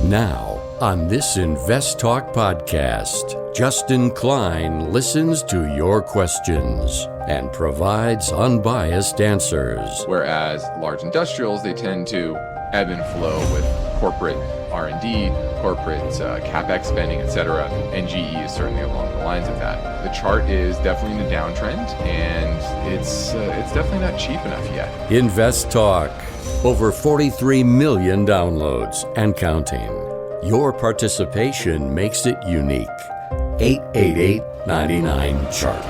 Now, on this InvestTalk podcast, Justin Klein listens to your questions and provides unbiased answers. Whereas large industrials, they tend to ebb and flow with corporate R&D, corporate CapEx spending, etc. And GE is certainly along the lines of that. The chart is definitely in a downtrend, and it's definitely not cheap enough yet. InvestTalk, over 43 million downloads and counting. Your participation makes it unique. 888-99-CHART.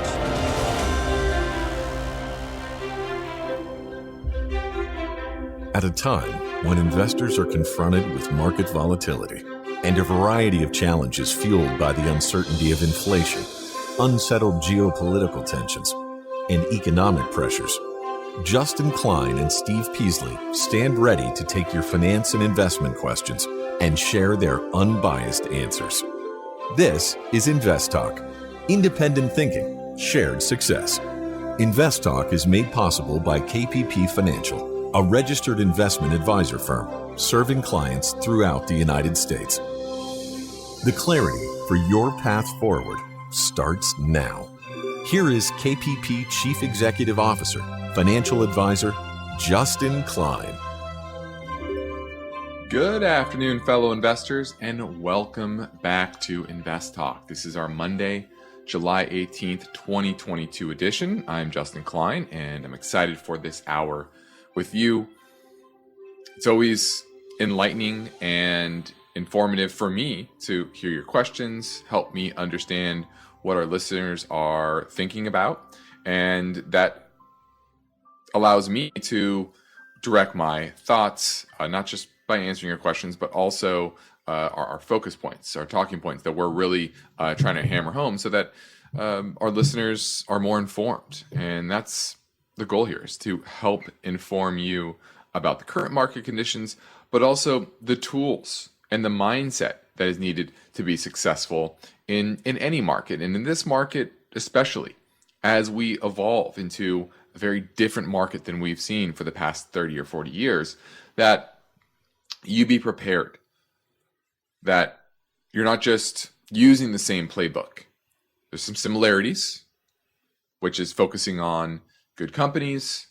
At a time when investors are confronted with market volatility and a variety of challenges fueled by the uncertainty of inflation, unsettled geopolitical tensions, and economic pressures, Justin Klein and Steve Peasley stand ready to take your finance and investment questions and share their unbiased answers. This is InvestTalk, independent thinking, shared success. InvestTalk is made possible by KPP Financial, a registered investment advisor firm serving clients throughout the United States. The clarity for your path forward starts now. Here is KPP Chief Executive Officer, Financial Advisor, Justin Klein. Good afternoon, fellow investors, and welcome back to InvestTalk. This is our Monday, July 18th, 2022 edition. I'm Justin Klein, and I'm excited for this hour with you. It's always enlightening and informative for me to hear your questions, help me understand what our listeners are thinking about, and that allows me to direct my thoughts, not just by answering your questions, but also our focus points, our talking points that we're really trying to hammer home so that our listeners are more informed. And that's the goal here, is to help inform you about the current market conditions, but also the tools and the mindset that is needed to be successful in any market. And in this market, especially as we evolve into a very different market than we've seen for the past 30 or 40 years, that you be prepared, that you're not just using the same playbook. There's some similarities, which is focusing on good companies,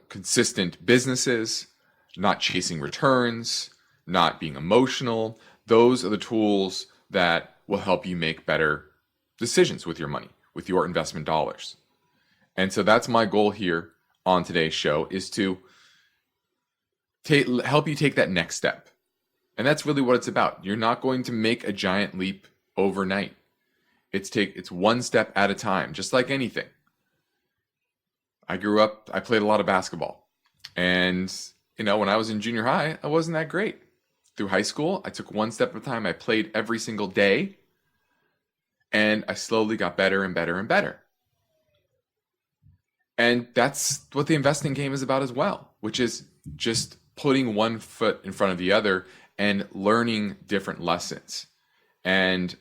consistent businesses, not chasing returns, not being emotional. Those are the tools that will help you make better decisions with your money, with your investment dollars. And so that's my goal here on today's show, is to help you take that next step. And that's really what it's about. You're not going to make a giant leap overnight. It's one step at a time, just like anything. I grew up, I played a lot of basketball. And, when I was in junior high, I wasn't that great. Through high school, I took one step at a time. I played every single day. And I slowly got better and better and better. And that's what the investing game is about as well, which is just putting one foot in front of the other and learning different lessons. And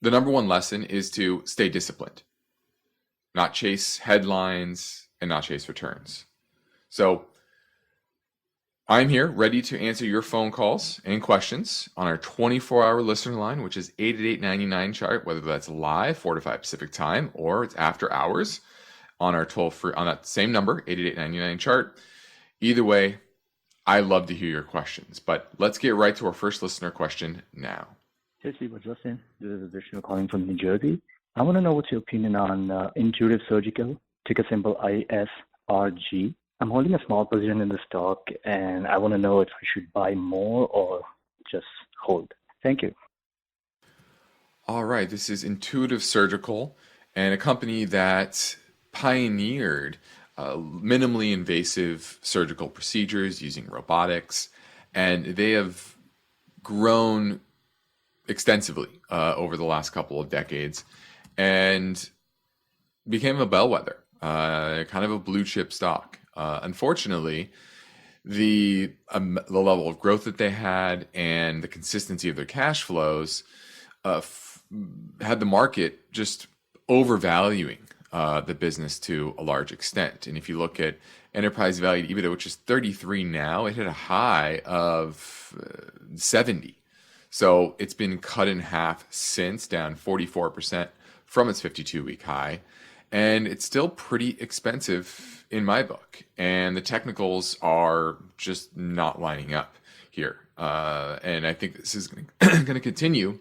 the number one lesson is to stay disciplined, not chase headlines and not chase returns. So I'm here ready to answer your phone calls and questions on our 24-hour listener line, which is 888-99-CHART, whether that's live, 4 to 5 Pacific time, or it's after hours on our toll-free, on that same number, 888-99-CHART. Either way, I love to hear your questions. But let's get right to our first listener question now. Hey, Steve, Justin. This is Vishnu calling from New Jersey. I want to know what's your opinion on Intuitive Surgical, ticker symbol ISRG. I'm holding a small position in the stock, and I want to know if I should buy more or just hold. Thank you. All right. This is Intuitive Surgical, and a company that pioneered minimally invasive surgical procedures using robotics, and they have grown extensively over the last couple of decades and became a bellwether, kind of a blue chip stock. Unfortunately, the level of growth that they had and the consistency of their cash flows had the market just overvaluing the business to a large extent. And if you look at enterprise value to EBITDA, which is 33 now. It hit a high of 70. So it's been cut in half since, down 44% from its 52-week high. And it's still pretty expensive in my book. And the technicals are just not lining up here. And I think this is going to continue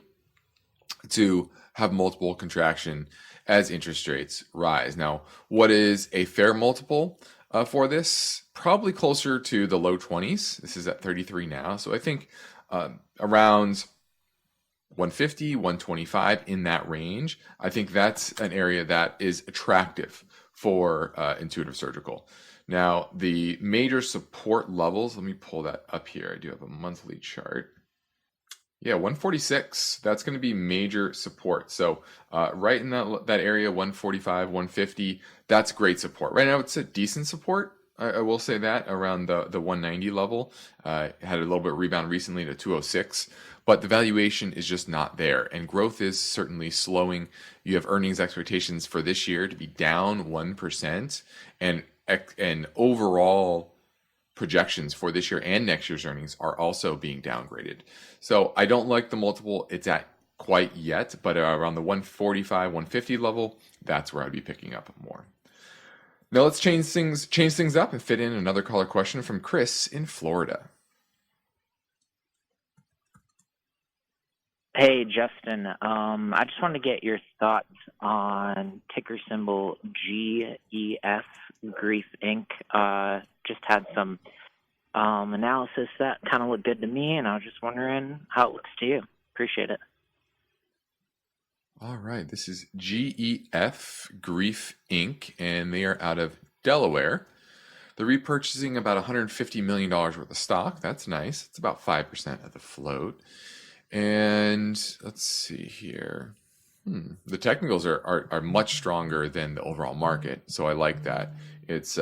to have multiple contraction as interest rates rise. Now, what is a fair multiple for this? Probably closer to the low 20s. This is at 33 now. So I think around 150, 125 in that range. I think that's an area that is attractive for Intuitive Surgical. Now, the major support levels, let me pull that up here. I do have a monthly chart. Yeah, 146, that's going to be major support. So right in that area, 145, 150, that's great support. Right now, it's a decent support. I will say that around the 190 level. Had a little bit of rebound recently to 206, but the valuation is just not there. And growth is certainly slowing. You have earnings expectations for this year to be down 1%, and overall projections for this year and next year's earnings are also being downgraded. So I don't like the multiple it's at quite yet, but around the 145, 150 level, that's where I'd be picking up more. Now let's change things up and fit in another caller question from Chris in Florida. Hey, Justin. I just wanted to get your thoughts on ticker symbol GEF, Greif Inc. Just had some analysis that kind of looked good to me, and I was just wondering how it looks to you. Appreciate it. All right, this is GEF, Greif Inc., and they are out of Delaware. They're repurchasing about $150 million worth of stock. That's nice. It's about 5% of the float. And let's see here. The technicals are much stronger than the overall market, so I like that. Its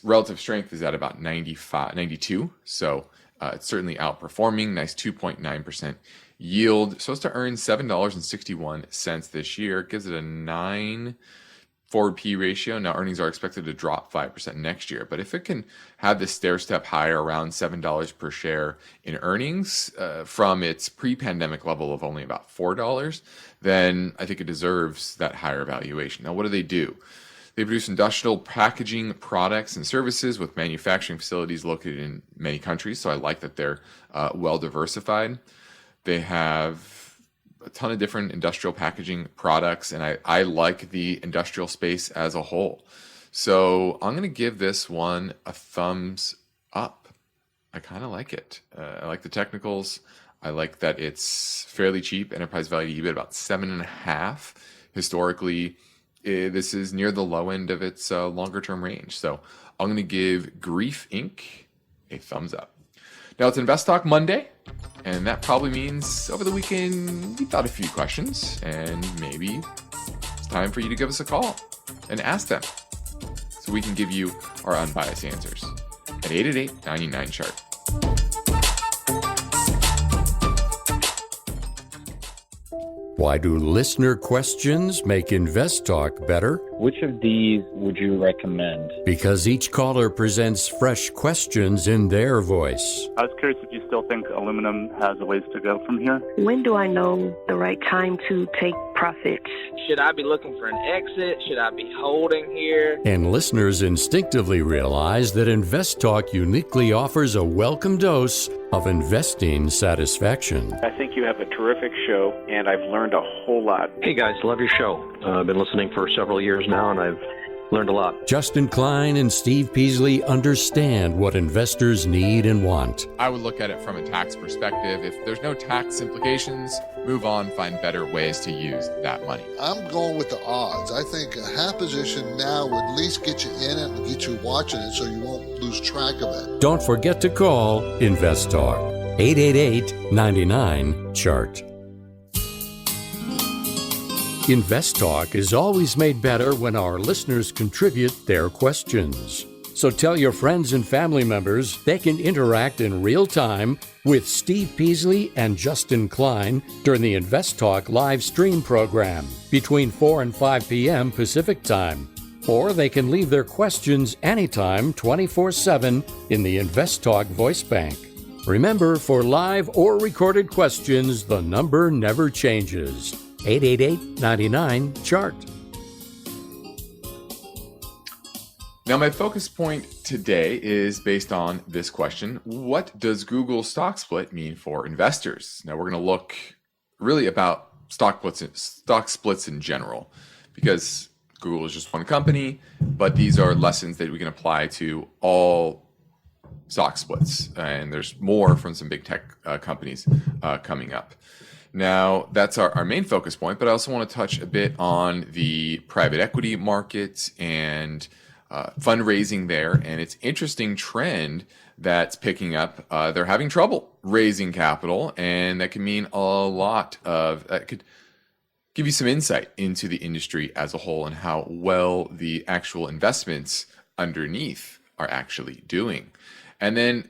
relative strength is at about 92, so it's certainly outperforming. Nice 2.9% yield. So it's to earn $7.61 this year. It gives it a 9 forward P ratio. Now earnings are expected to drop 5% next year, but if it can have this stair step higher around $7 per share in earnings from its pre-pandemic level of only about $4, then I think it deserves that higher valuation. Now, what do? They produce industrial packaging products and services with manufacturing facilities located in many countries. So I like that they're well diversified. They have a ton of different industrial packaging products, and I like the industrial space as a whole. So I'm going to give this one a thumbs up. I kind of like it. I like the technicals. I like that it's fairly cheap. Enterprise value to EBIT about 7.5. Historically, this is near the low end of its longer-term range. So I'm going to give Greif Inc. a thumbs up. Now it's InvestTalk Monday, and that probably means over the weekend you thought a few questions, and maybe it's time for you to give us a call and ask them so we can give you our unbiased answers at 888-99-CHART. Why do listener questions make InvestTalk better? Which of these would you recommend? Because each caller presents fresh questions in their voice. I was curious if you still think aluminum has a ways to go from here. When do I know the right time to take profits? Should I be looking for an exit? Should I be holding here? And listeners instinctively realize that InvestTalk uniquely offers a welcome dose of investing satisfaction. I think you have a terrific show, and I've learned a whole lot. Hey guys, love your show. I've been listening for several years now, and I've learned a lot. Justin Klein and Steve Peasley understand what investors need and want. I would look at it from a tax perspective. If there's no tax implications, move on, find better ways to use that money. I'm going with the odds. I think a half position now would at least get you in it and get you watching it so you won't lose track of it. Don't forget to call InvestTalk, 888-99-CHART. InvestTalk is always made better when our listeners contribute their questions. So tell your friends and family members they can interact in real time with Steve Peasley and Justin Klein during the InvestTalk live stream program between 4 and 5 p.m. Pacific Time. Or they can leave their questions anytime, 24/7, in the InvestTalk voice bank. Remember, for live or recorded questions, the number never changes. 888-99-CHART. Now, my focus point today is based on this question: what does Google's stock split mean for investors? Now, we're going to look really about stock splits in general, because Google is just one company, but these are lessons that we can apply to all stock splits, and there's more from some big tech companies coming up. Now, that's our main focus point, but I also want to touch a bit on the private equity markets and fundraising there, and it's interesting trend that's picking up. They're having trouble raising capital, and that can mean a lot of that could give you some insight into the industry as a whole and how well the actual investments underneath are actually doing. And then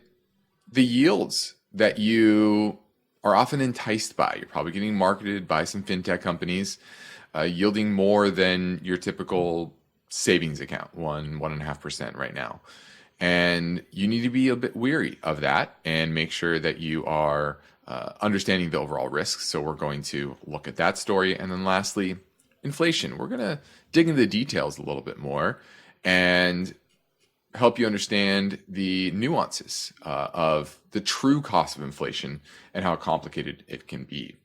the yields that you are often enticed by. You're probably getting marketed by some fintech companies yielding more than your typical savings account, 1.5% right now. And you need to be a bit weary of that and make sure that you are understanding the overall risks. So we're going to look at that story. And then lastly, inflation. We're going to dig into the details a little bit more and help you understand the nuances of the true cost of inflation and how complicated it can be.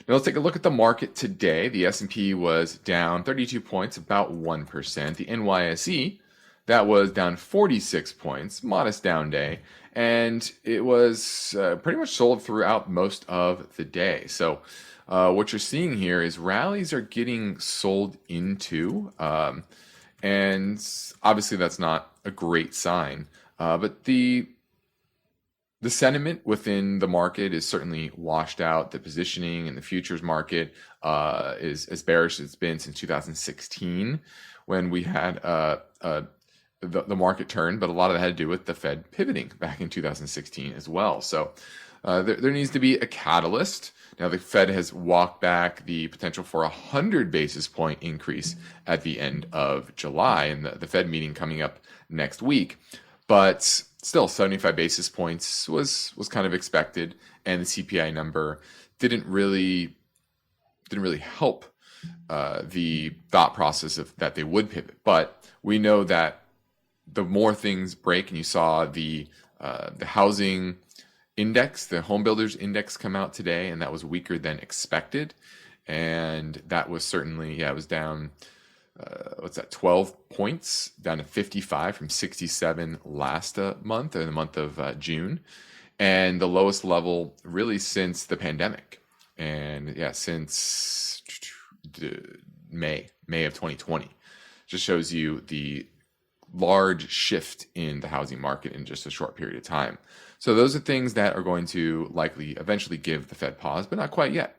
Now let's take a look at the market today. The S&P was down 32 points, about 1%. The NYSE, that was down 46 points, modest down day. And it was pretty much sold throughout most of the day. So what you're seeing here is rallies are getting sold into. And obviously that's not a great sign. But the sentiment within the market is certainly washed out. The positioning in the futures market is as bearish as it's been since 2016, when we had the market turned, but a lot of that had to do with the Fed pivoting back in 2016 as well. So there needs to be a catalyst. Now, the Fed has walked back the potential for 100 basis point increase at the end of July, and the Fed meeting coming up next week. But still, 75 basis points was kind of expected, and the CPI number didn't really help the thought process of that they would pivot. But we know that the more things break, and you saw the housing index, the home builders index come out today, and that was weaker than expected. And that was certainly, it was down, 12 points, down to 55 from 67 last month, or the month of June. And the lowest level really since the pandemic. And since May of 2020. Just shows you the large shift in the housing market in just a short period of time. So those are things that are going to likely eventually give the Fed pause, but not quite yet.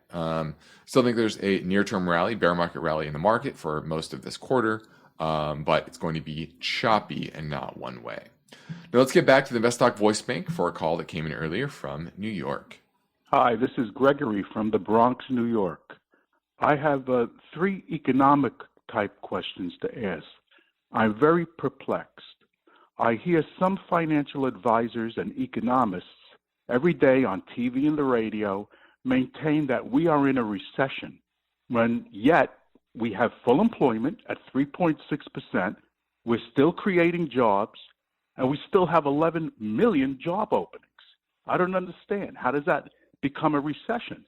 Still think there's a near-term rally, bear market rally in the market for most of this quarter, but it's going to be choppy and not one way. Now let's get back to the InvestTalk voice bank for a call that came in earlier from New York. Hi, this is Gregory from the Bronx, New York. I have 3 economic type questions to ask. I'm very perplexed. I hear some financial advisors and economists every day on TV and the radio maintain that we are in a recession, when yet we have full employment at 3.6%, we're still creating jobs, and we still have 11 million job openings. I don't understand. How does that become a recession?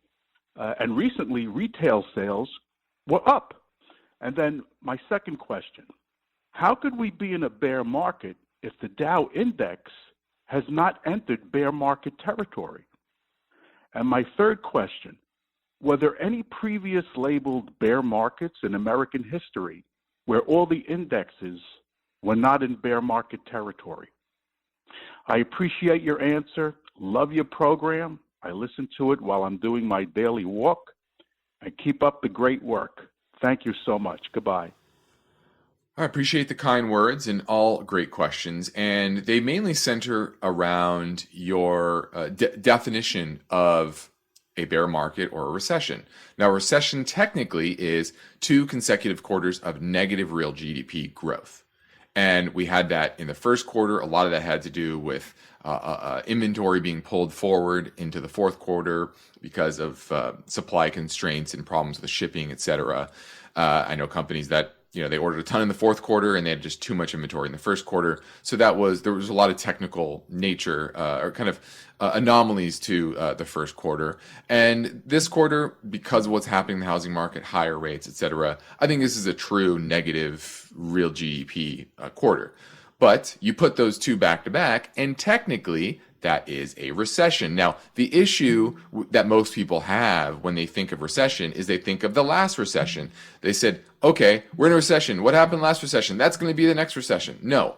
And recently, retail sales were up. And then my second question, how could we be in a bear market if the Dow index has not entered bear market territory? And my third question, were there any previous labeled bear markets in American history where all the indexes were not in bear market territory? I appreciate your answer. Love your program. I listen to it while I'm doing my daily walk. And keep up the great work. Thank you so much. Goodbye. I appreciate the kind words and all great questions, and they mainly center around your definition of a bear market or a recession. Now, a recession technically is 2 consecutive quarters of negative real GDP growth. And we had that in the first quarter. A lot of that had to do with inventory being pulled forward into the fourth quarter because of supply constraints and problems with shipping, et cetera. I know companies that they ordered a ton in the fourth quarter and they had just too much inventory in the first quarter. So there was a lot of technical nature or kind of anomalies to the first quarter. And this quarter, because of what's happening in the housing market, higher rates, et cetera, I think this is a true negative real GDP quarter. But you put those two back to back, and technically that is a recession. Now, the issue that most people have when they think of recession is they think of the last recession. They said, okay, we're in a recession. What happened last recession? That's going to be the next recession. No,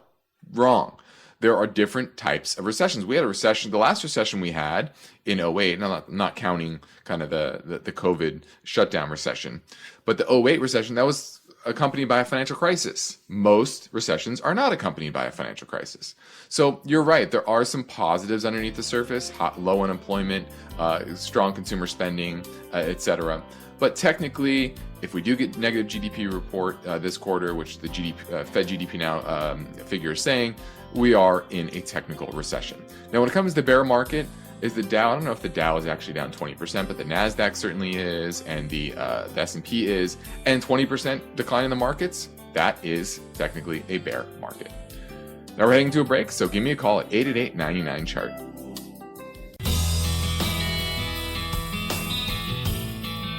wrong. There are different types of recessions. We had a recession, the last recession we had in 2008, not counting kind of the COVID shutdown recession, but the 2008 recession, that was accompanied by a financial crisis. Most recessions are not accompanied by a financial crisis. So you're right, there are some positives underneath the surface, low unemployment, strong consumer spending, et cetera. But technically, if we do get negative GDP report this quarter, which the Fed GDP now figure is saying, we are in a technical recession. Now, when it comes to the bear market, is the Dow, I don't know if the Dow is actually down 20%, but the NASDAQ certainly is, and the S&P is, and 20% decline in the markets, that is technically a bear market. Now we're heading to a break, so give me a call at 888-99-CHART.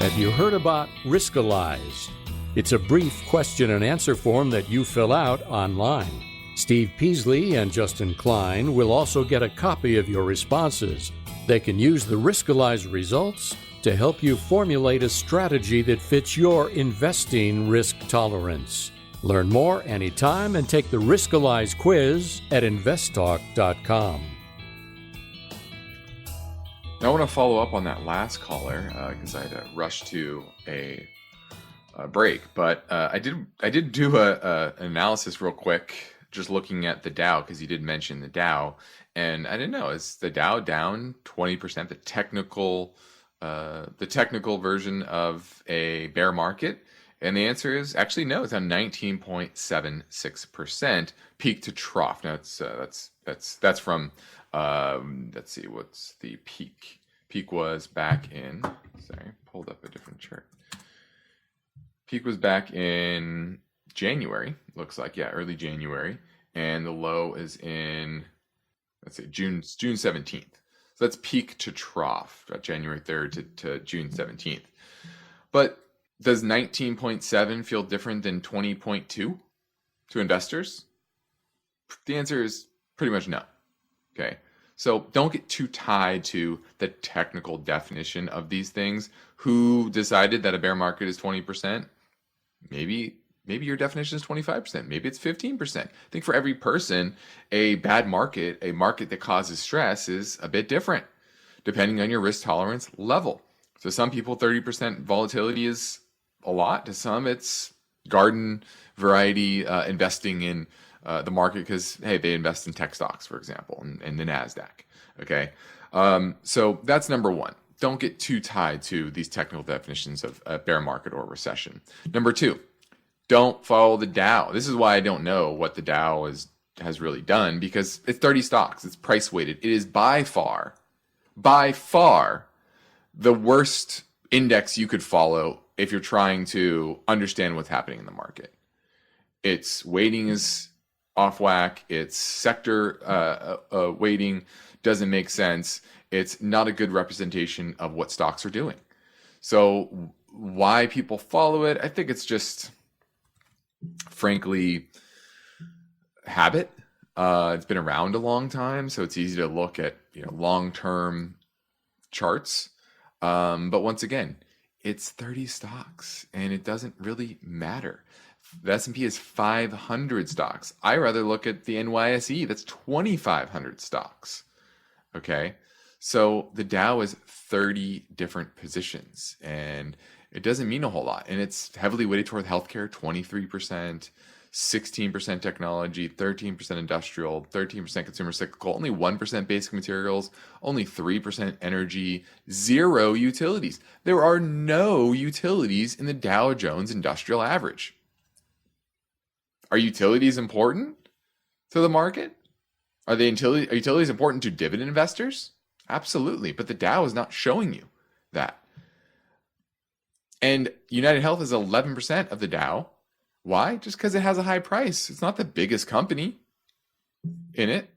Have you heard about Riskalyze? It's a brief question and answer form that you fill out online. Steve Peasley and Justin Klein will also get a copy of your responses. They can use the Riskalyze results to help you formulate a strategy that fits your investing risk tolerance. Learn more anytime and take the Riskalyze quiz at InvestTalk.com. Now I want to follow up on that last caller because I had to rush to a break, but I did do an analysis real quick, just looking at the Dow, because you did mention the Dow, and I didn't know, is the Dow down 20%, the technical version of a bear market? And the answer is actually no, it's down 19.76% peak to trough. Now that's from let's see, what's the peak? Peak was back in, pulled up a different chart. Peak was back in January, looks like, early January, and the low is in, let's say, June 17th. So that's peak to trough, January 3rd to June 17th. But does 19.7 feel different than 20.2 to investors? The answer is pretty much no. Okay, so don't get too tied to the technical definition of these things. Who decided that a bear market is 20%? Maybe your definition is 25%. Maybe it's 15%. I think for every person, a bad market, a market that causes stress, is a bit different depending on your risk tolerance level. So some people, 30% volatility is a lot. To some, it's garden variety investing in the market because, hey, they invest in tech stocks, for example, and the NASDAQ. Okay, so that's number one. Don't get too tied to these technical definitions of a bear market or recession. Number two, don't follow the Dow. This is why I don't know what the Dow has really done, because it's 30 stocks. It's price weighted. It is by far the worst index you could follow if you're trying to understand what's happening in the market. Its weighting is off whack. Its sector weighting doesn't make sense. It's not a good representation of what stocks are doing. So why people follow it, I think it's just, frankly, habit. It's been around a long time, so it's easy to look at long-term charts. But once again, it's 30 stocks, and it doesn't really matter. The S&P is 500 stocks. I rather look at the NYSE. That's 2,500 stocks. Okay, so the Dow is 30 different positions, and it doesn't mean a whole lot. And it's heavily weighted toward healthcare, 23%, 16% technology, 13% industrial, 13% consumer cyclical, only 1% basic materials, only 3% energy, 0 utilities. There are no utilities in the Dow Jones Industrial Average. Are utilities important to the market? Are utilities important to dividend investors? Absolutely, but the Dow is not showing you that. And United Health is 11% of the Dow. Why? Just because it has a high price. It's not the biggest company in it,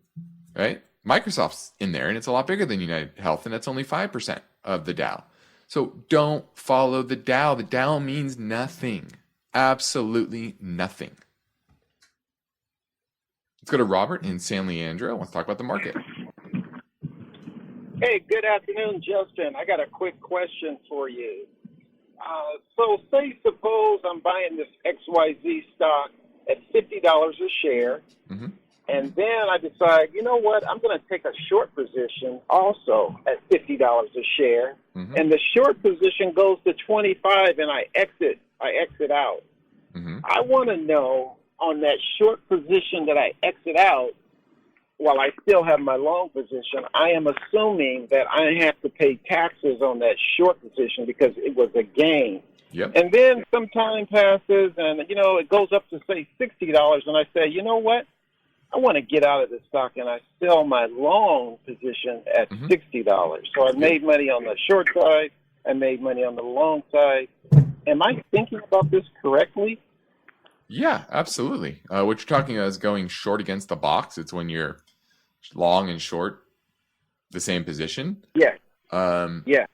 right? Microsoft's in there, and it's a lot bigger than United Health, and that's only 5% of the Dow. So don't follow the Dow. The Dow means nothing. Absolutely nothing. Let's go to Robert in San Leandro. Wants to talk about the market. Hey, good afternoon, Justin. I got a quick question for you. Suppose I'm buying this XYZ stock at $50 a share, and then I decide, you know what, I'm going to take a short position also at $50 a share, and the short position goes to 25, and I exit out. I want to know on that short position that I exit out, while I still have my long position, I am assuming that I have to pay taxes on that short position because it was a gain. Yep. And then some time passes and, it goes up to, say, $60, and I say, you know what? I want to get out of this stock, and I sell my long position at $60. So I made money on the short side. I made money on the long side. Am I thinking about this correctly? Yeah, absolutely. What you're talking about is going short against the box. It's when you're long and short the same position. Yeah. Yeah.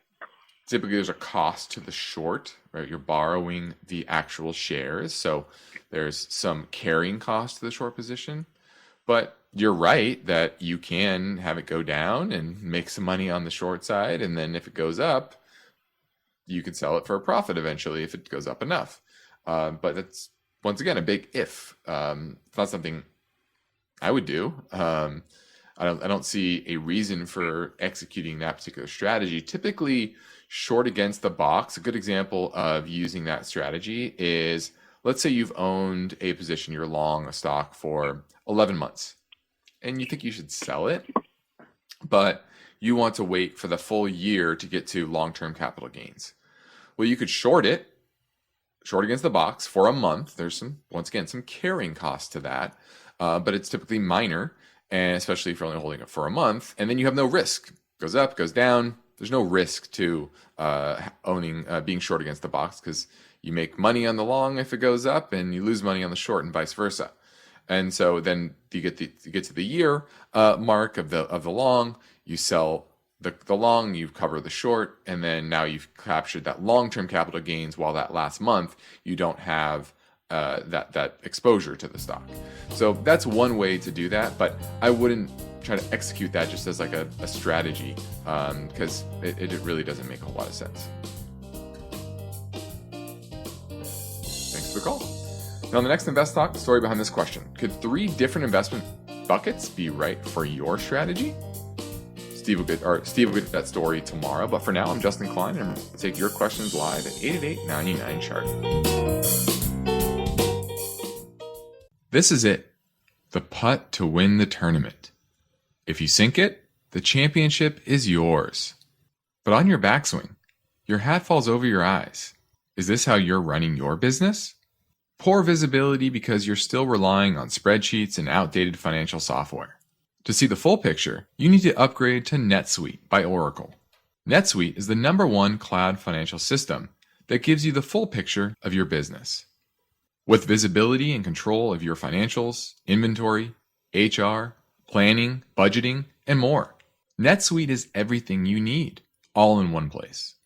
Typically, there's a cost to the short, right? You're borrowing the actual shares, so there's some carrying cost to the short position. But you're right that you can have it go down and make some money on the short side, and then if it goes up, you could sell it for a profit eventually if it goes up enough. But that's, once again, a big if. It's not something I would do. I don't see a reason for executing that particular strategy. Typically, short against the box, a good example of using that strategy is, let's say you've owned a position, you're long a stock for 11 months, and you think you should sell it, but you want to wait for the full year to get to long-term capital gains. Well, you could short it, short against the box for a month. There's some carrying cost to that, but it's typically minor, and especially if you're only holding it for a month, and then you have no risk. It goes up, goes down. There's no risk to being short against the box because you make money on the long if it goes up, and you lose money on the short, and vice versa. And so then you get to the year mark of the long. You sell the long, you cover the short, and then now you've captured that long-term capital gains. While that last month you don't have that exposure to the stock. So that's one way to do that, but I wouldn't try to execute that just as like a strategy because it really doesn't make a whole lot of sense. Thanks for the call. Now, on the next Invest Talk, the story behind this question: could 3 different investment buckets be right for your strategy? Steve will get that story tomorrow, but for now, I'm Justin Klein, and I'm going to take your questions live at 888-99-CHART. This is it, the putt to win the tournament. If you sink it, the championship is yours. But on your backswing, your hat falls over your eyes. Is this how you're running your business? Poor visibility because you're still relying on spreadsheets and outdated financial software. To see the full picture, you need to upgrade to NetSuite by Oracle. NetSuite is the #1 cloud financial system that gives you the full picture of your business. With visibility and control of your financials, inventory, HR, planning, budgeting, and more. NetSuite is everything you need, all in one place.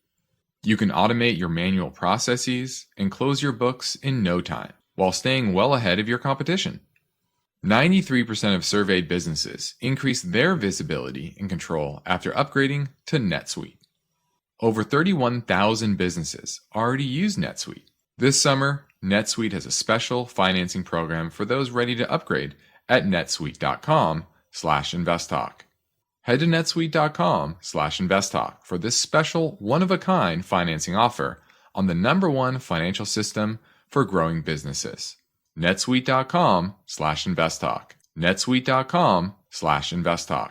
You can automate your manual processes and close your books in no time, while staying well ahead of your competition. 93% of surveyed businesses increase their visibility and control after upgrading to NetSuite. Over 31,000 businesses already use NetSuite. This summer, NetSuite has a special financing program for those ready to upgrade at netsuite.com/investtalk. Head to netsuite.com/investtalk for this special one-of-a-kind financing offer on the #1 financial system for growing businesses. netsuite.com/InvestTalk. netsuite.com/InvestTalk.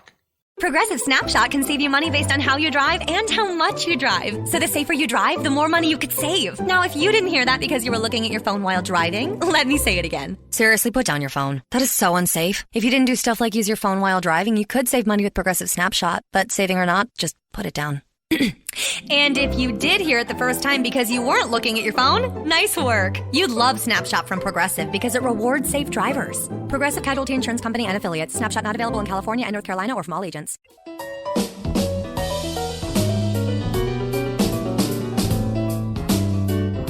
Progressive Snapshot can save you money based on how you drive and how much you drive. So the safer you drive, the more money you could save. Now, if you didn't hear that because you were looking at your phone while driving, let me say it again. Seriously, put down your phone. That is so unsafe. If you didn't do stuff like use your phone while driving, you could save money with Progressive Snapshot. But saving or not, just put it down. And if you did hear it the first time because you weren't looking at your phone, nice work. You'd love Snapshot from Progressive because it rewards safe drivers. Progressive Casualty Insurance Company and Affiliates. Snapshot not available in California and North Carolina or from all agents.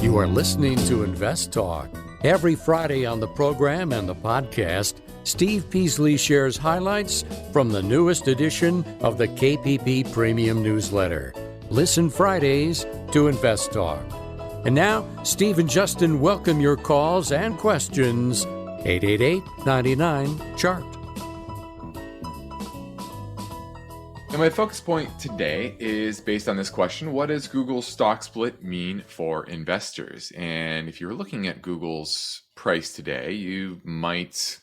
You are listening to Invest Talk. Every Friday on the program and the podcast, Steve Peasley shares highlights from the newest edition of the KPP Premium Newsletter. Listen Fridays to Invest Talk. And now, Steve and Justin welcome your calls and questions. 888-99-CHART. And my focus point today is based on this question: what does Google's stock split mean for investors? And if you're looking at Google's price today, you might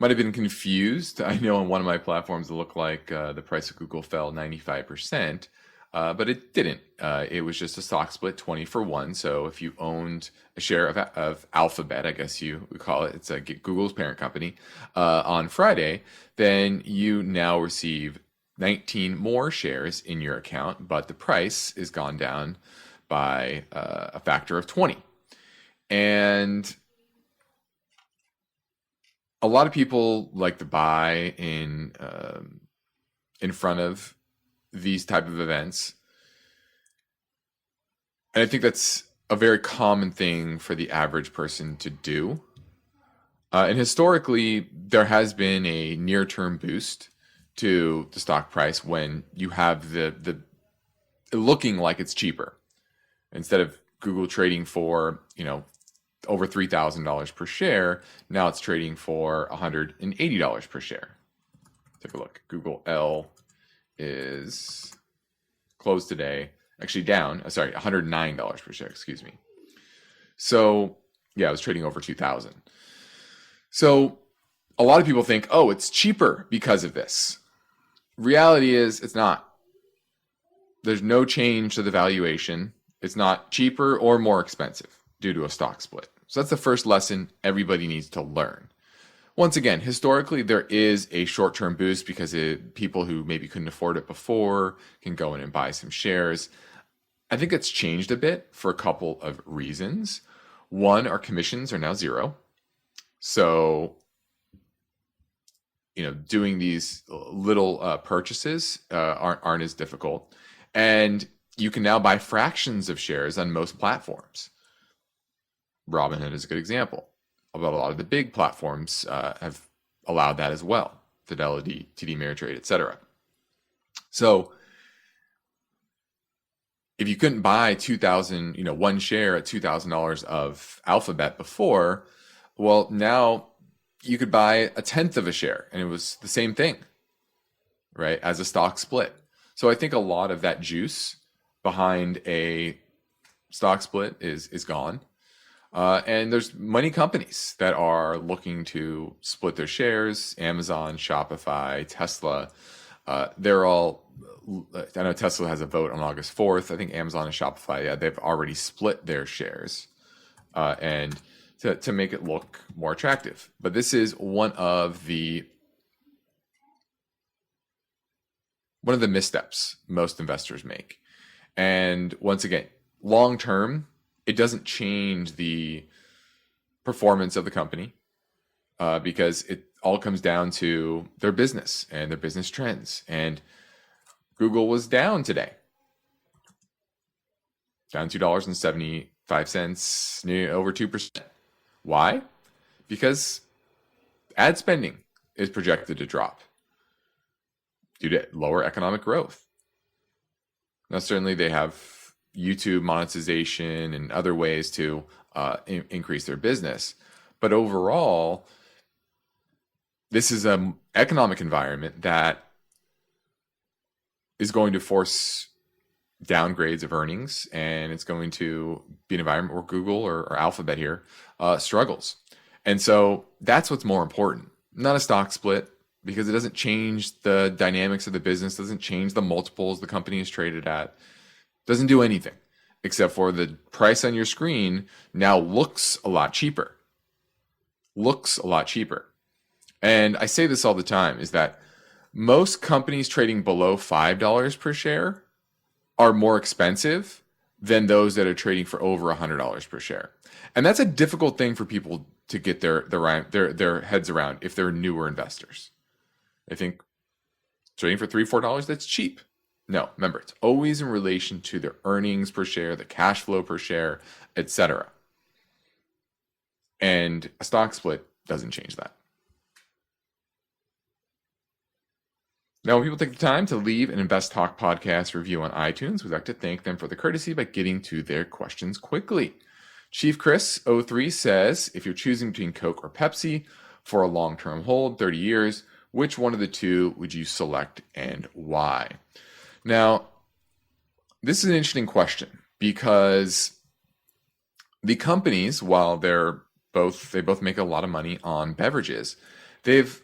have been confused. I know on one of my platforms it looked like the price of Google fell 95%, but it didn't. It was just a stock split 20 for 1. So if you owned a share of Alphabet, I guess you would call it, it's Google's parent company, on Friday, then you now receive 19 more shares in your account, but the price is gone down by a factor of 20. And a lot of people like to buy in front of these type of events. And I think that's a very common thing for the average person to do. And historically, there has been a near-term boost to the stock price when you have the looking like it's cheaper. Instead of Google trading for, over $3,000 per share, now it's trading for $180 per share. Take a look. Google L is closed today, actually down, $109 per share, excuse me. So, yeah, it was trading over 2,000. So, a lot of people think, oh, it's cheaper because of this. Reality is, it's not. There's no change to the valuation. It's not cheaper or more expensive due to a stock split. So that's the first lesson everybody needs to learn. Once again, historically, there is a short-term boost because people who maybe couldn't afford it before can go in and buy some shares. I think it's changed a bit for a couple of reasons. One, our commissions are now 0. So, doing these little purchases aren't as difficult. And you can now buy fractions of shares on most platforms. Robinhood is a good example. But a lot of the big platforms have allowed that as well. Fidelity, TD Ameritrade, etc. So if you couldn't buy one share at $2,000 of Alphabet before, well, now you could buy 1/10 of a share, and it was the same thing, right, as a stock split. So I think a lot of that juice behind a stock split is gone. And there's many companies that are looking to split their shares. Amazon, Shopify, Tesla. They're all, I know Tesla has a vote on August 4th. I think Amazon and Shopify, they've already split their shares and to make it look more attractive. But this is one of the missteps most investors make. And once again, long term, it doesn't change the performance of the company because it all comes down to their business and their business trends. And Google was down today, down $2.75, over 2%. Why? Because ad spending is projected to drop due to lower economic growth. Now, certainly they have YouTube monetization and other ways to increase their business. But overall, this is an economic environment that is going to force downgrades of earnings, and it's going to be an environment where Google or Alphabet here struggles. And so that's what's more important, not a stock split, because it doesn't change the dynamics of the business, doesn't change the multiples the company is traded at, doesn't do anything except for the price on your screen now looks a lot cheaper. And I say this all the time, is that most companies trading below $5 per share are more expensive than those that are trading for over $100 per share. And that's a difficult thing for people to get their heads around if they're newer investors. I think trading for $3, $4, that's cheap. No, remember, it's always in relation to their earnings per share, the cash flow per share, etc. And a stock split doesn't change that. Now, when people take the time to leave an InvestTalk podcast review on iTunes, we'd like to thank them for the courtesy by getting to their questions quickly. Chief Chris 03 says, if you're choosing between Coke or Pepsi for a long-term hold, 30 years, which one of the two would you select and why? Now, this is an interesting question because the companies, while they both make a lot of money on beverages, they've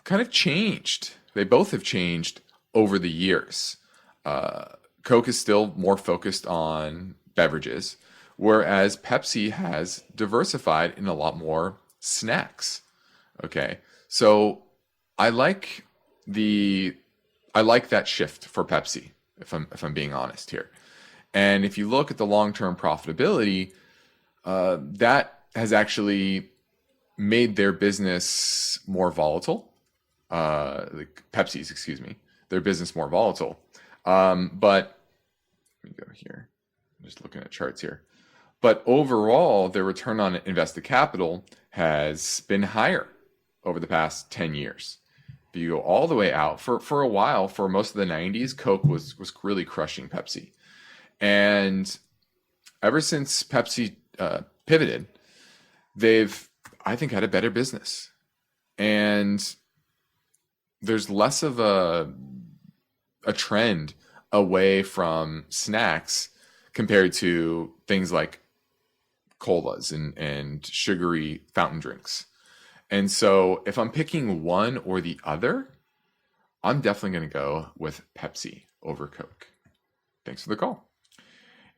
kind of changed. They both have changed over the years. Coke is still more focused on beverages, whereas Pepsi has diversified in a lot more snacks. Okay, so I like that shift for Pepsi, if I'm being honest here. And if you look at the long-term profitability, that has actually made their business more volatile. Like Pepsi's, their business more volatile. But let me go here. I'm just looking at charts here. But overall, their return on invested capital has been higher over the past 10 years. If you go all the way out, for a while, for most of the 90s, Coke was really crushing Pepsi. And ever since Pepsi pivoted, they've, I think, had a better business. And there's less of a trend away from snacks compared to things like colas and sugary fountain drinks. And so if I'm picking one or the other, I'm definitely going to go with Pepsi over Coke. Thanks for the call.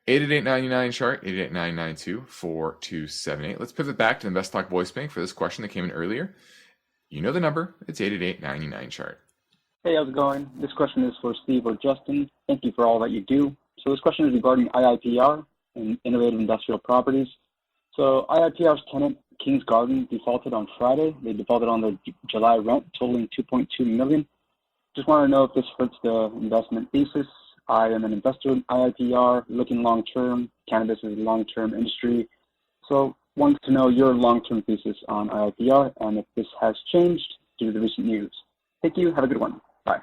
888-99-CHART, 888-992-4278. Let's pivot back to the InvestTalk voice bank for this question that came in earlier. You know the number. It's 888-99-CHART. Hey, how's it going? This question is for Steve or Justin. Thank you for all that you do. So this question is regarding IIPR and Innovative Industrial Properties. So IIPR's tenant, Kings Garden, defaulted on Friday. They defaulted on their July rent, totaling $2.2 million. Just want to know if this hurts the investment thesis. I am an investor in IIPR, looking long-term. Cannabis is a long-term industry. So wanted to know your long-term thesis on IIPR and if this has changed due to the recent news. Thank you. Have a good one. Bye.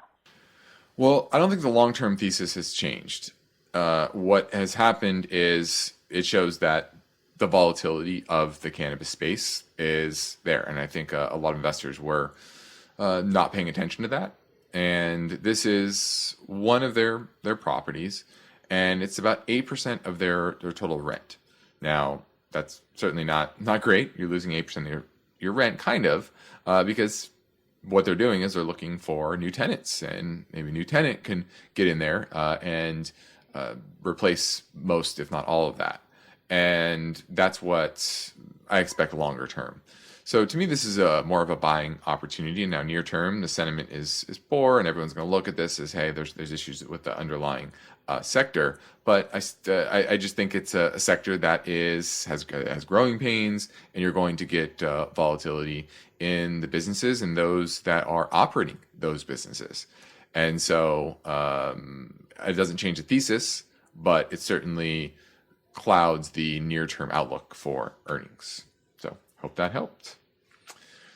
Well, I don't think the long-term thesis has changed. What has happened is it shows that the volatility of the cannabis space is there. And I think a lot of investors were not paying attention to that. And this is one of their properties, and it's about 8% of their total rent. Now, that's certainly not great. You're losing 8% of your rent, kind of, because what they're doing is they're looking for new tenants, and maybe a new tenant can get in there and replace most, if not all of that. And that's what I expect longer term. So to me, this is more of a buying opportunity. And now near term, the sentiment is poor, and everyone's going to look at this as, hey, there's issues with the underlying sector. But I just think it's a sector that has growing pains, and you're going to get volatility in the businesses and those that are operating those businesses. And so it doesn't change the thesis, but it certainly clouds the near-term outlook for earnings. So hope that helped.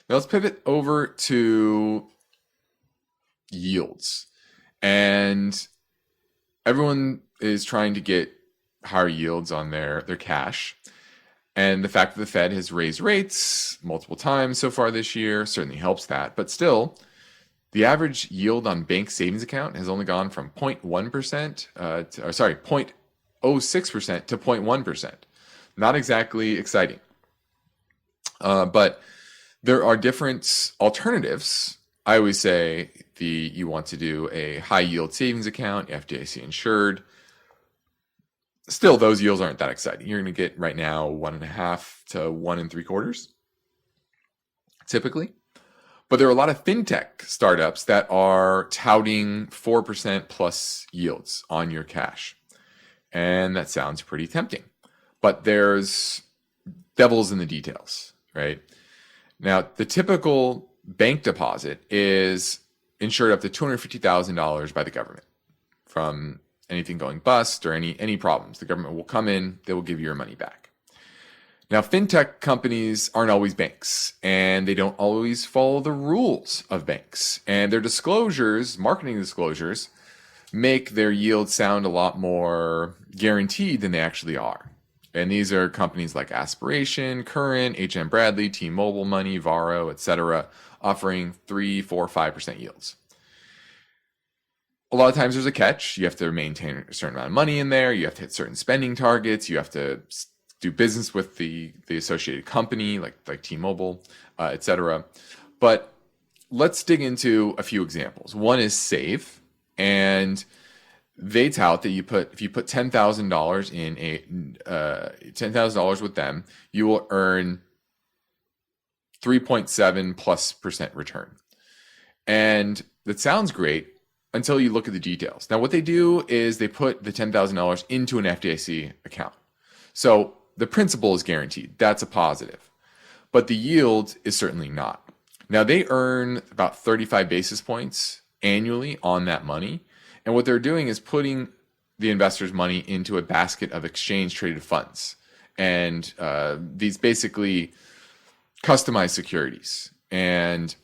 Now let's pivot over to yields. And everyone is trying to get higher yields on their cash. And the fact that the Fed has raised rates multiple times so far this year certainly helps that. But still, the average yield on bank savings account has only gone from 0.06% to 0.1%. Not exactly exciting. But There are different alternatives. I always say you want to do a high yield savings account, FDIC insured. Still, those yields aren't that exciting. You're going to get right now 1.5 to 1 3/4, typically. But there are a lot of fintech startups that are touting 4% plus yields on your cash. And that sounds pretty tempting. But there's devils in the details, right? Now, the typical bank deposit is insured up to $250,000 by the government from anything going bust or any problems. The government will come in, they will give you your money back. Now, fintech companies aren't always banks, and they don't always follow the rules of banks. And their disclosures, marketing disclosures, make their yield sound a lot more guaranteed than they actually are. And these are companies like Aspiration, Current, H.M. Bradley, T-Mobile Money, Varo, etc., offering 3, 4, 5% yields. A lot of times there's a catch. You have to maintain a certain amount of money in there. You have to hit certain spending targets. You have to do business with the associated company like T-Mobile, etc. But let's dig into a few examples. One is Save, and they tout that if you put $10,000 in $10,000 with them, you will earn 3.7+% return. And that sounds great until you look at the details. Now, what they do is they put the $10,000 into an FDIC account. So the principal is guaranteed. That's a positive. But the yield is certainly not. Now, they earn about 35 basis points annually on that money. And what they're doing is putting the investor's money into a basket of exchange-traded funds. And these basically customized securities. And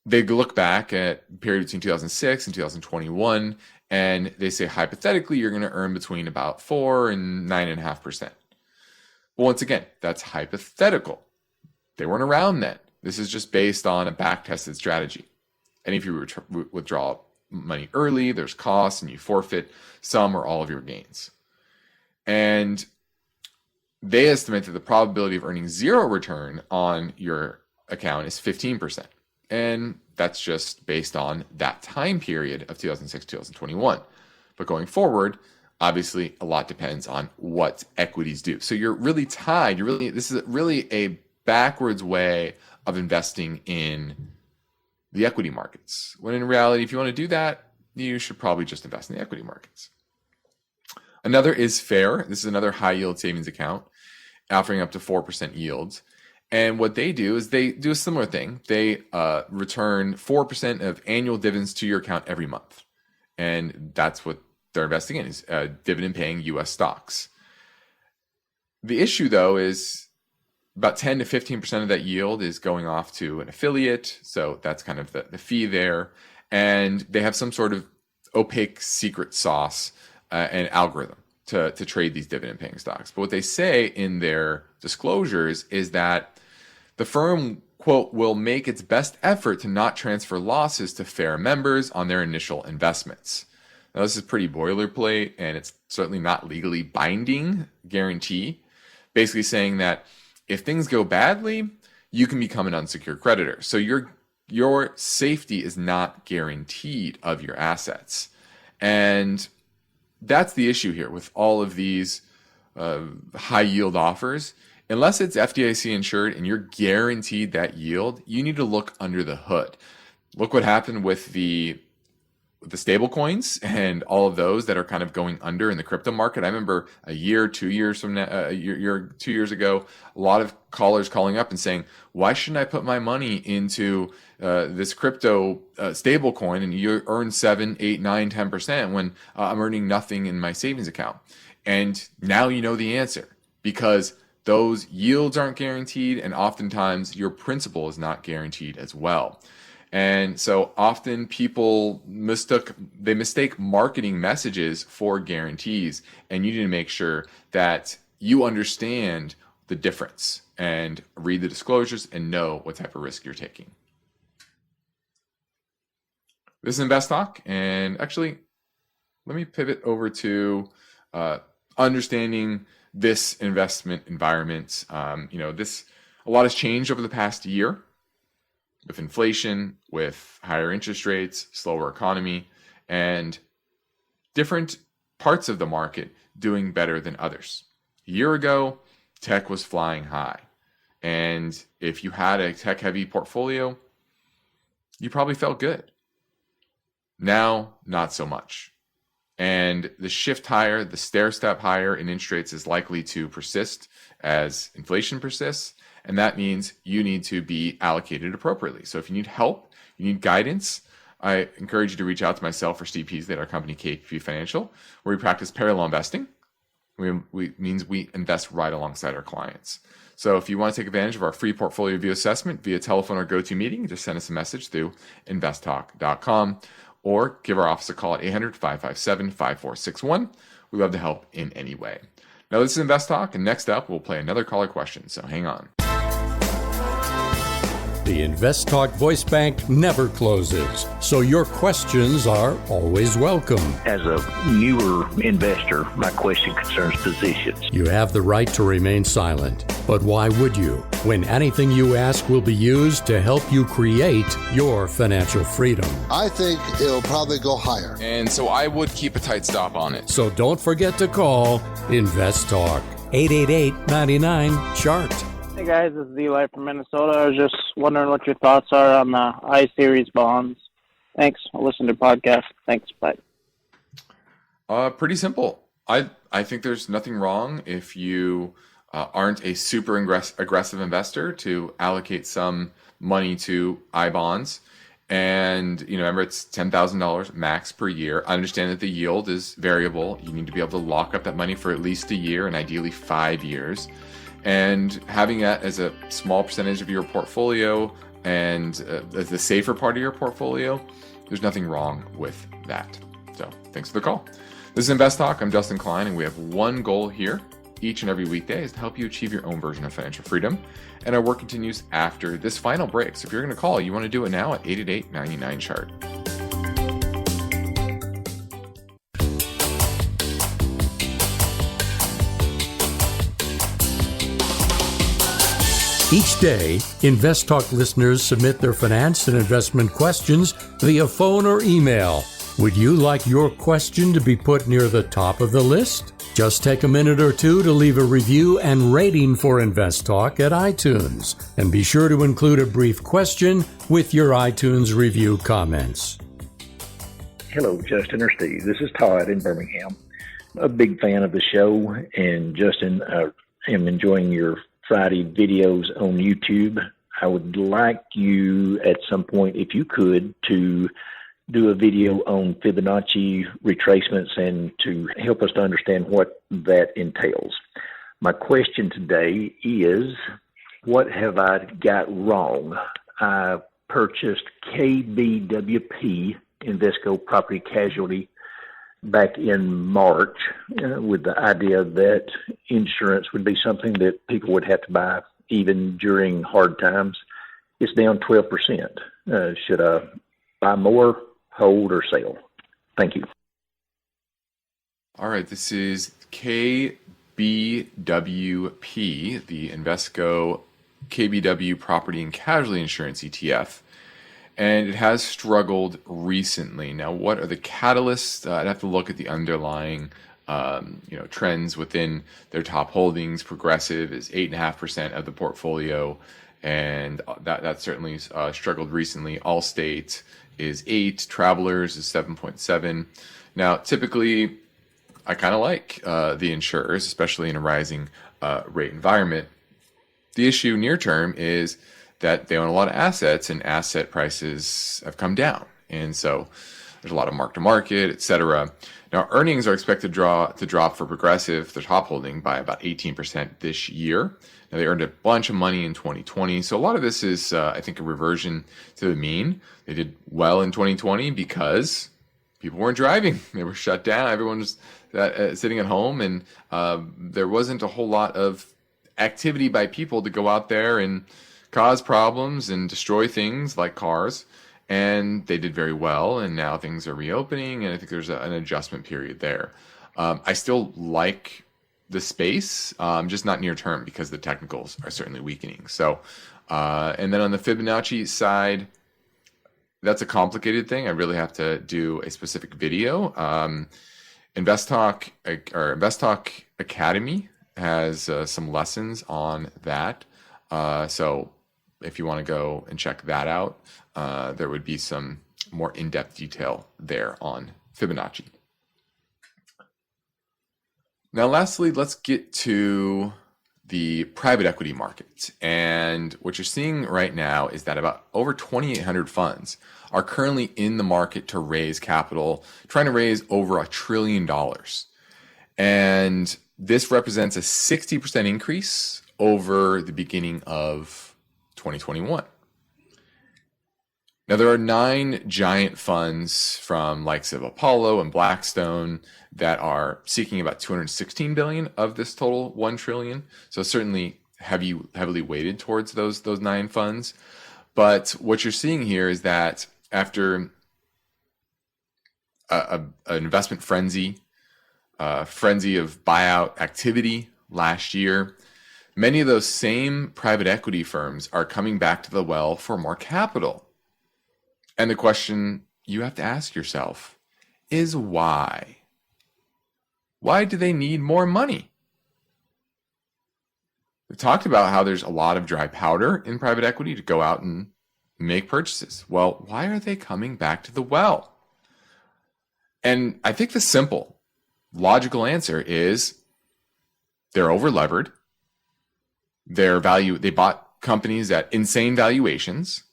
they look back at the period between 2006 and 2021, and they say, hypothetically, you're going to earn between about 4 and 9.5%. But once again, that's hypothetical. They weren't around then. This is just based on a back-tested strategy. And if you withdraw money early, there's costs, and you forfeit some or all of your gains. And they estimate that the probability of earning zero return on your account is 15%. And that's just based on that time period of 2006, 2021. But going forward, obviously, a lot depends on what equities do. So you're really tied. This is really a backwards way of investing in the equity markets. When in reality, if you want to do that, you should probably just invest in the equity markets. Another is Fair. This is another high yield savings account offering up to 4% yields. And what they do is they do a similar thing. They return 4% of annual dividends to your account every month. And that's what they're investing in, is dividend-paying U.S. stocks. The issue, though, is about 10 to 15% of that yield is going off to an affiliate. So that's kind of the fee there. And they have some sort of opaque secret sauce and algorithm to trade these dividend-paying stocks. But what they say in their disclosures is that the firm, quote, will make its best effort to not transfer losses to Fair members on their initial investments. Now, this is pretty boilerplate, and it's certainly not legally binding guarantee, basically saying that if things go badly, you can become an unsecured creditor. So your safety is not guaranteed of your assets. And that's the issue here with all of these high yield offers. Unless it's FDIC insured and you're guaranteed that yield, you need to look under the hood. Look what happened with the stable coins and all of those that are kind of going under in the crypto market. I remember a year, 2 years from now, 2 years ago, a lot of callers calling up and saying, why shouldn't I put my money into this crypto stable coin and you earn 7, 8, 9, 10% when I'm earning nothing in my savings account? And now you know the answer, because those yields aren't guaranteed, and oftentimes your principal is not guaranteed as well. And so often people mistake marketing messages for guarantees, and you need to make sure that you understand the difference and read the disclosures and know what type of risk you're taking. This is InvestTalk, and actually, let me pivot over to understanding this investment environment. A lot has changed over the past year with inflation, with higher interest rates, slower economy, and different parts of the market doing better than others. A year ago, tech was flying high. And if you had a tech-heavy portfolio, you probably felt good. Now, not so much. And the shift higher, the stair-step higher in interest rates is likely to persist as inflation persists. And that means you need to be allocated appropriately. So if you need help, you need guidance, I encourage you to reach out to myself or Steve Peasley at our company, KBWP Financial, where we practice parallel investing. Means we invest right alongside our clients. So if you want to take advantage of our free portfolio review assessment via telephone or GoToMeeting, just send us a message through investtalk.com or give our office a call at 800-557-5461. We'd love to help in any way. Now, this is InvestTalk, and next up, we'll play another caller question, so hang on. The InvestTalk voice bank never closes, so your questions are always welcome. As a newer investor, my question concerns positions. You have the right to remain silent, but why would you, when anything you ask will be used to help you create your financial freedom? I think it'll probably go higher. And so I would keep a tight stop on it. So don't forget to call InvestTalk, 888-99-CHART. Hey guys, this is Eli from Minnesota. I was just wondering what your thoughts are on the I-Series bonds. Thanks. I'll listen to the podcast. Thanks. Bye. Pretty simple. I think there's nothing wrong if you aren't a super aggressive investor to allocate some money to I bonds. And, remember, it's $10,000 max per year. I understand that the yield is variable. You need to be able to lock up that money for at least a year and ideally 5 years. And having that as a small percentage of your portfolio and as the safer part of your portfolio, there's nothing wrong with that. So thanks for the call. This is InvestTalk. I'm Justin Klein, and we have one goal here each and every weekday is to help you achieve your own version of financial freedom. And our work continues after this final break. So if you're going to call, you want to do it now at 888-99-CHART. Each day, InvestTalk listeners submit their finance and investment questions via phone or email. Would you like your question to be put near the top of the list? Just take a minute or two to leave a review and rating for InvestTalk at iTunes. And be sure to include a brief question with your iTunes review comments. Hello, Justin or Steve. This is Todd in Birmingham. A big fan of the show, and Justin, I am enjoying your Friday videos on YouTube. I would like you at some point, if you could, to do a video on Fibonacci retracements and to help us to understand what that entails. My question today is, what have I got wrong? I purchased KBWP, Invesco Property Casualty, back in March with the idea that insurance would be something that people would have to buy even during hard times. It's down 12%. Should I buy more, hold, or sell? Thank you. All right, this is KBWP, the Invesco KBW Property and Casualty Insurance ETF. And it has struggled recently. Now, what are the catalysts? I'd have to look at the underlying, trends within their top holdings. Progressive is 8.5% of the portfolio, and that certainly struggled recently. Allstate is 8. Travelers is 7.7. Now, typically, I kind of like the insurers, especially in a rising rate environment. The issue near term is that they own a lot of assets, and asset prices have come down. And so there's a lot of mark-to-market, et cetera. Now, earnings are expected to drop for Progressive, their top holding, by about 18% this year. Now, they earned a bunch of money in 2020. So a lot of this is, I think, a reversion to the mean. They did well in 2020 because people weren't driving. They were shut down. Everyone was sitting at home, and there wasn't a whole lot of activity by people to go out there and cause problems and destroy things like cars. And they did very well, and now things are reopening, and I think there's an adjustment period there. I still like the space, just not near term because the technicals are certainly weakening. So, and then on the Fibonacci side, that's a complicated thing. I really have to do a specific video. InvestTalk Academy has some lessons on that. So if you want to go and check that out, there would be some more in-depth detail there on Fibonacci. Now, lastly, let's get to the private equity market. And what you're seeing right now is that about over 2,800 funds are currently in the market to raise capital, trying to raise over $1 trillion. And this represents a 60% increase over the beginning of 2021. Now, there are 9 giant funds from likes of Apollo and Blackstone that are seeking about $216 billion of this total $1 trillion. So certainly heavily weighted towards those 9 funds. But what you're seeing here is that after an investment frenzy of buyout activity last year, many of those same private equity firms are coming back to the well for more capital. And the question you have to ask yourself is why? Why do they need more money? We've talked about how there's a lot of dry powder in private equity to go out and make purchases. Well, why are they coming back to the well? And I think the simple, logical answer is they're over-levered. They bought companies at insane valuations.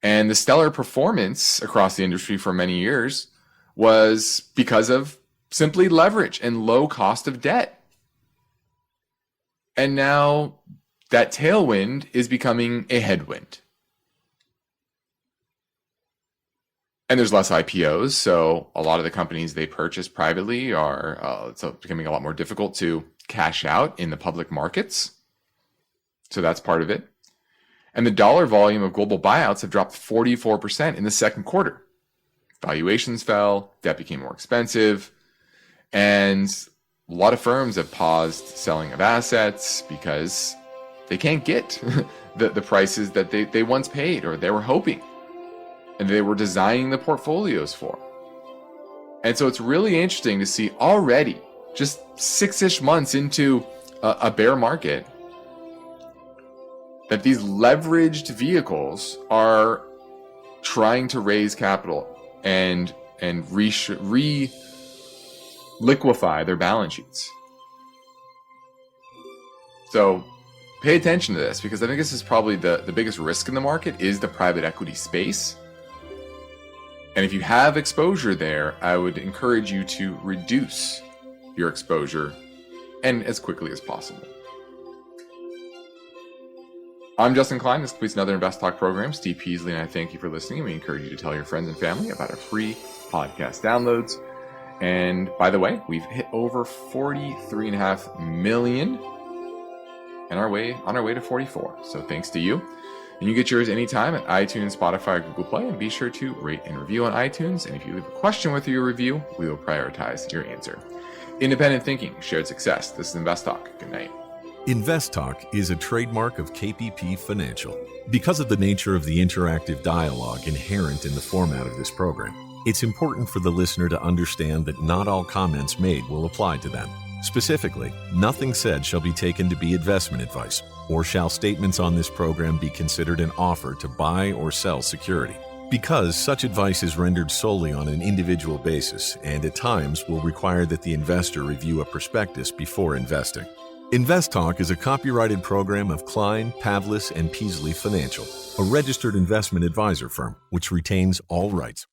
And the stellar performance across the industry for many years was because of simply leverage and low cost of debt. And now that tailwind is becoming a headwind. And there's less IPOs, so a lot of the companies they purchase privately it's becoming a lot more difficult to cash out in the public markets. So that's part of it. And the dollar volume of global buyouts have dropped 44% in the second quarter. Valuations fell, debt became more expensive, and a lot of firms have paused selling of assets because they can't get the prices that they once paid or they were hoping and they were designing the portfolios for. And so it's really interesting to see already, just 6-ish months into a bear market, that these leveraged vehicles are trying to raise capital and liquefy their balance sheets. So pay attention to this, because I think this is probably the biggest risk in the market is the private equity space. And if you have exposure there, I would encourage you to reduce your exposure and as quickly as possible. I'm Justin Klein. This completes another InvestTalk program. Steve Peasley and I thank you for listening. We encourage you to tell your friends and family about our free podcast downloads. And by the way, we've hit over 43.5 million and on our way to 44. So thanks to you. And you get yours anytime at iTunes, Spotify, or Google Play. And be sure to rate and review on iTunes. And if you leave a question with your review, we will prioritize your answer. Independent thinking, shared success. This is InvestTalk. Good night. InvestTalk is a trademark of KBWP Financial. Because of the nature of the interactive dialogue inherent in the format of this program, it's important for the listener to understand that not all comments made will apply to them. Specifically, nothing said shall be taken to be investment advice, or shall statements on this program be considered an offer to buy or sell security. Because such advice is rendered solely on an individual basis and at times will require that the investor review a prospectus before investing. InvestTalk is a copyrighted program of Klein, Pavlis, and Peasley Financial, a registered investment advisor firm which retains all rights.